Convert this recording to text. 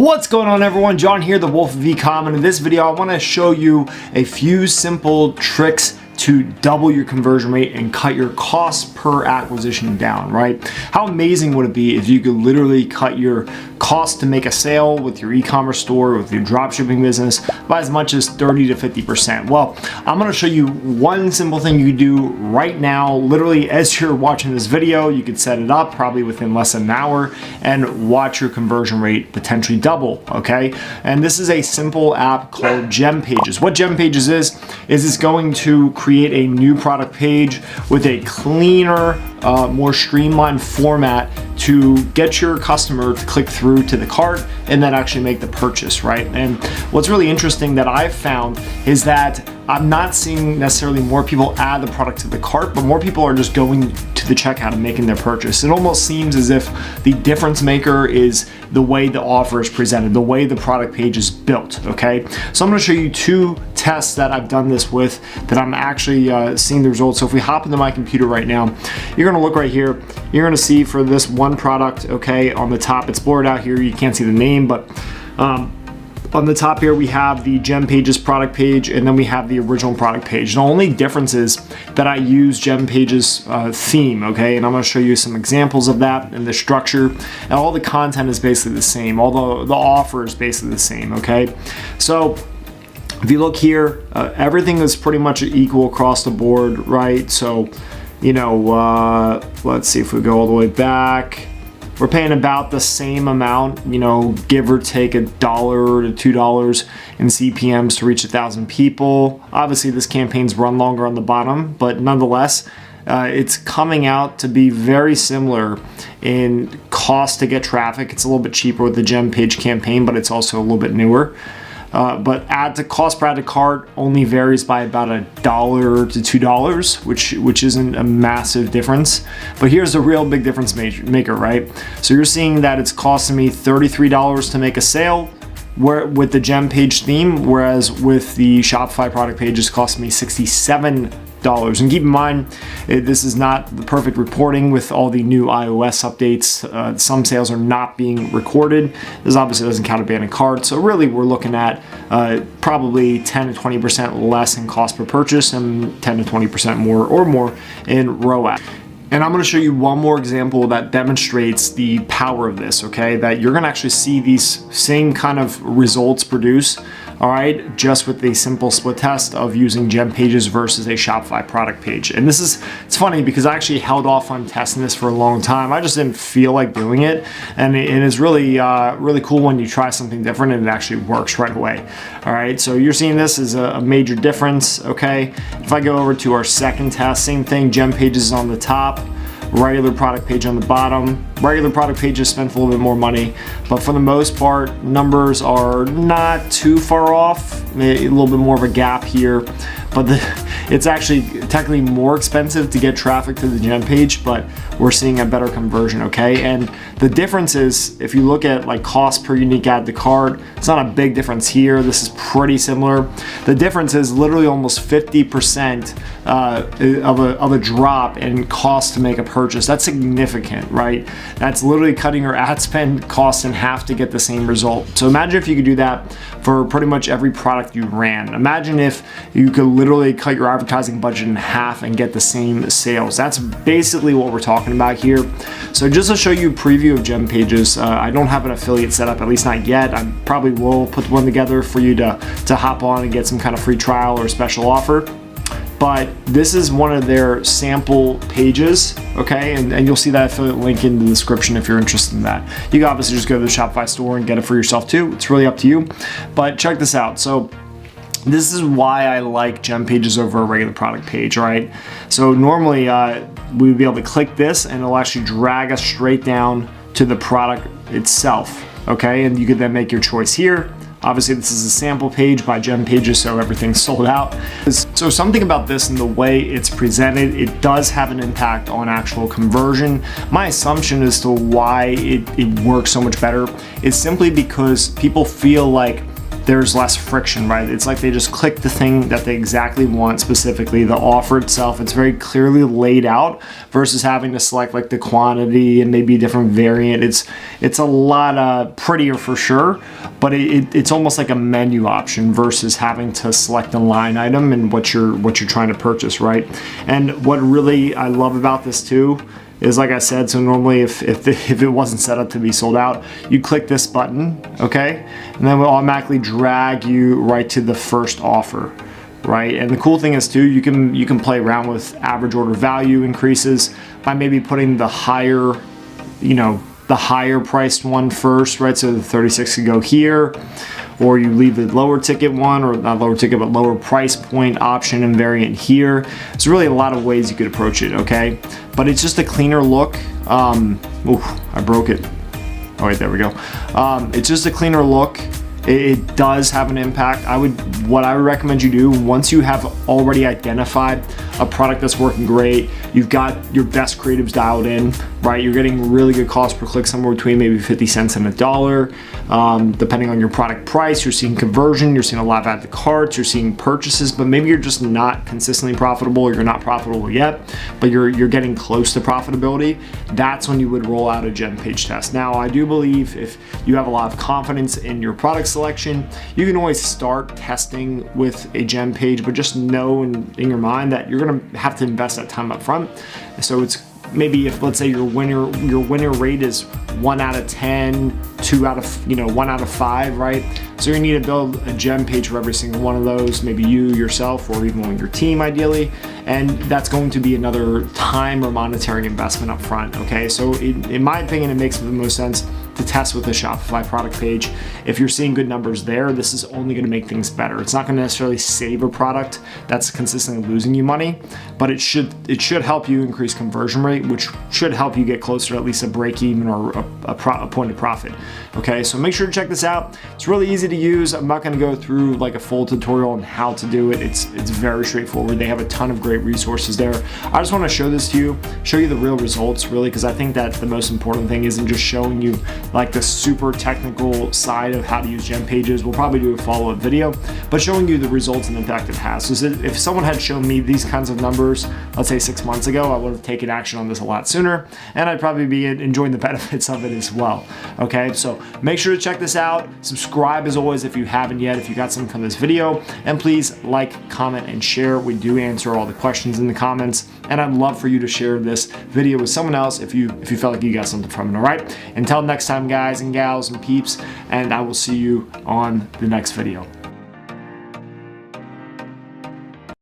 What's going on, everyone? John here, the Wolf of E-Com, and in this video I want to show you a few simple tricks to double your conversion rate and cut your cost per acquisition down, right? How amazing would it be if you could literally cut your cost to make a sale with your e-commerce store, with your dropshipping business by as much as 30 to 50%? Well, I'm going to show you one simple thing you can do right now. Literally, as you're watching this video, you could set it up probably within less than an hour and watch your conversion rate potentially double, okay? And this is a simple app called Gem Pages. What Gem Pages is it's going to create a new product page with a cleaner, more streamlined format to get your customer to click through to the cart and then actually make the purchase, right? And what's really interesting that I've found is that I'm not seeing necessarily more people add the product to the cart, but more people are just going to the checkout and making their purchase. It almost seems as if the difference maker is the way the offer is presented, the way the product page is built, okay? So I'm gonna show you two tests that I've done this with that I'm actually seeing the results. So if we hop into my computer right now, you're gonna look right here, you're gonna see for this one product, okay, on the top, it's blurred out here, you can't see the name, but on the top here, we have the Gem Pages product page, and then we have the original product page. The only difference is that I use Gem Pages theme, okay? And I'm gonna show you some examples of that and the structure. And all the content is basically the same, although the offer is basically the same, okay? So if you look here, everything is pretty much equal across the board, right? So, you know, let's see if we go all the way back. We're paying about the same amount, you know, give or take $1 to $2 in CPMs to reach 1,000 people. Obviously, this campaign's run longer on the bottom, but nonetheless, it's coming out to be very similar in cost to get traffic. It's a little bit cheaper with the Gem Page campaign, but it's also a little bit newer. But cost per add to cart only varies by about $1 to $2, which isn't a massive difference. But here's the real big difference maker, right? So you're seeing that it's costing me $33 to make a sale with the Gem Page theme, whereas with the Shopify product page, it's costing me $67. And keep in mind, this is not the perfect reporting with all the new iOS updates. Some sales are not being recorded. This obviously doesn't count abandoned cart. So really we're looking at probably 10 to 20% less in cost per purchase and 10 to 20% more in ROAS. And I'm gonna show you one more example that demonstrates the power of this, okay? That you're gonna actually see these same kind of results produce, all right, just with the simple split test of using Gem Pages versus a Shopify product page. And it's funny because I actually held off on testing this for a long time. I just didn't feel like doing it. And it's really, really cool when you try something different and it actually works right away. All right, so you're seeing this as a major difference, okay? If I go over to our second test, same thing, Gem Pages on the top, regular product page on the bottom. Regular product pages spend a little bit more money, but for the most part, numbers are not too far off. A little bit more of a gap here, but it's actually technically more expensive to get traffic to the Gem page, but we're seeing a better conversion, okay? And the difference is, if you look at like cost per unique add to cart, it's not a big difference here. This is pretty similar. The difference is literally almost 50% of a drop in cost to make a purchase. That's significant, right? That's literally cutting your ad spend costs in half to get the same result. So imagine if you could do that for pretty much every product you ran. Imagine if you could literally cut your advertising budget in half and get the same sales. That's basically what we're talking about here. So just to show you a preview of Gem Pages, I don't have an affiliate set up, at least not yet. I probably will put one together for you to hop on and get some kind of free trial or special offer. But this is one of their sample pages, okay? And you'll see that affiliate link in the description if you're interested in that. You can obviously just go to the Shopify store and get it for yourself too. It's really up to you. But check this out. So this is why I like Gem Pages over a regular product page, right? So normally we would be able to click this and it'll actually drag us straight down to the product itself, okay? And you could then make your choice here. Obviously, this is a sample page by Gem Pages, so everything's sold out. So something about this and the way it's presented, it does have an impact on actual conversion. My assumption as to why it works so much better is simply because people feel like there's less friction, right? It's like they just click the thing that they exactly want specifically. The offer itself, it's very clearly laid out versus having to select like the quantity and maybe a different variant. It's a lot prettier for sure, but it's almost like a menu option versus having to select a line item and what you're trying to purchase, right? And what really I love about this too is, like I said, so normally if it wasn't set up to be sold out, you click this button, okay? And then we'll automatically drag you right to the first offer, right? And the cool thing is too, you can play around with average order value increases by maybe putting the higher, the higher priced one first, right? So the 36 could go here, or you leave the lower ticket one, or not lower ticket, but lower price point option and variant here. There's really a lot of ways you could approach it, okay? But it's just a cleaner look. I broke it. Oh wait, there we go. It's just a cleaner look. It does have an impact. What I would recommend you do, once you have already identified a product that's working great, you've got your best creatives dialed in, right? You're getting really good cost per click, somewhere between maybe 50 cents and $1. Depending on your product price, you're seeing conversion, you're seeing a lot of add to carts, you're seeing purchases, but maybe you're just not consistently profitable, or you're not profitable yet, but you're getting close to profitability. That's when you would roll out a gem page test. Now, I do believe if you have a lot of confidence in your product selection, you can always start testing with a gem page, but just know in your mind that you're gonna have to invest that time up front. So it's maybe, if let's say your winner rate is 1 out of 10, 1 out of 5, right? So you need to build a gem page for every single one of those, maybe you yourself, or even with your team ideally. And that's going to be another time or monetary investment up front, okay? So in my opinion, it makes the most sense to test with a Shopify product page. If you're seeing good numbers there, this is only gonna make things better. It's not gonna necessarily save a product that's consistently losing you money, but it should help you increase conversion rate, which should help you get closer to at least a break even or a point of profit, okay? So make sure to check this out. It's really easy to use. I'm not gonna go through like a full tutorial on how to do it. It's very straightforward. They have a ton of great resources there. I just wanna show this to you, show you the real results really, because I think that the most important thing isn't just showing you like the super technical side of how to use gem pages. We'll probably do a follow-up video, but showing you the results and impact it has. So if someone had shown me these kinds of numbers, let's say 6 months ago, I would have taken action on this a lot sooner, and I'd probably be enjoying the benefits of it as well. Okay, so make sure to check this out. Subscribe as always if you haven't yet, if you got something from this video, and please like, comment, and share. We do answer all the questions in the comments, and I'd love for you to share this video with someone else if you felt like you got something from it. All right, until next time, guys and gals and peeps, and I will see you on the next video.